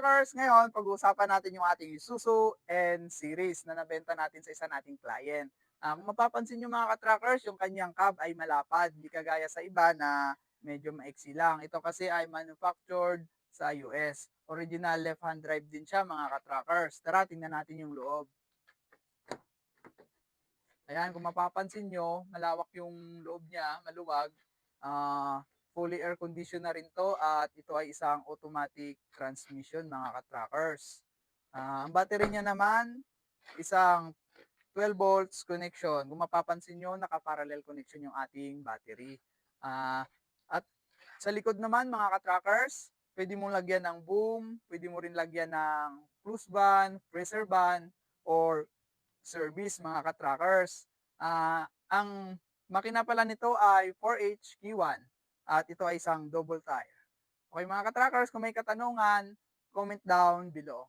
ka-trackers, ngayon pag-uusapan natin yung ating Isuzu N series na nabenta natin sa isa nating client. Kung mapapansin niyo mga ka-trackers, yung kanyang cab ay malapad, hindi kagaya sa iba na medyo maiksi lang. Ito kasi ay manufactured sa US. Original left-hand drive din siya mga ka-trackers. Tara, tingnan natin yung loob. Ayan, kung mapapansin nyo, malawak yung loob niya, maluwag. Fully air conditioned na rin to at ito ay isang automatic transmission mga ka-trackers. Ang battery niya naman, isang 12 volts connection. Kung mapapansin nyo, naka-parallel connection yung ating battery. Ah, at sa likod naman mga ka-trackers, pwede mong lagyan ng boom, pwede mo rin lagyan ng cruise ban, pressure ban, or service mga ka-trackers. Ang makina pala nito ay 4H Q1 at ito ay isang double tire. Okay mga ka-trackers, kung may katanungan, comment down below.